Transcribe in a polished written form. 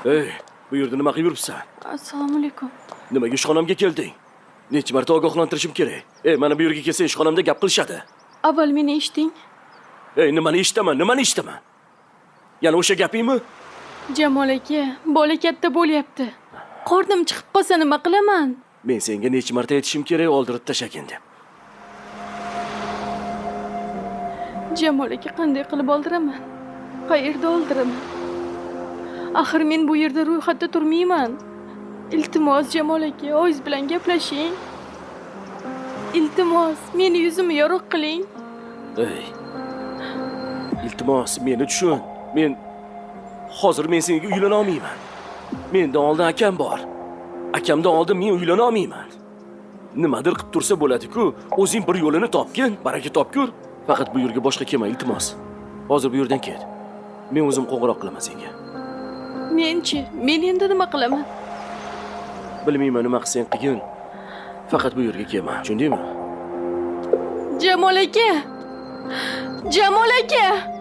Ey, bu yerda nima qilib yuribsan? Assalomu alaykum. Nimaga ishxonamga kelding? Necha marta ogohlantirishim kerak? Ey, mana bu yerga kelsang ishxonamda gap qilishadi. Avval meni eshiting. Ey, nimani eshitaman? Yana o'sha gapingmi? Jamol aka, bola katta bo'lyapti. Qornim chiqib qolsa nima qilaman? Men senga necha marta aytishim kerak, oldirib tashagin deb. Jamol aka, qanday qilib oldiraman? Qayerda oldiraman? Axir men bu yerda ro'yxatda turmayman. Iltimos Jamol aka, o'zingiz bilan gaplashing. Iltimos, meni yuzimni yorug' qiling. Ey. Iltimos, meni tushun. Hozir men senga uylana olmayman. Mendan oldin akam bor. Akamdan oldin men uylana olmayman. Nimadir qilib tursa bo'ladi-ku, o'zing bir yo'lini topgin, baraka topgur. Faqat bu yerga boshqa kelma, iltimos. Hozir bu yerdan ket. Men o'zim qo'ng'iroq qilaman senga. Men endi nima qilaman? Bilmayman, nima qilsang qilgin. Faqat bu yerga kelma, tushundingmi? Jamol aka! Jamol aka!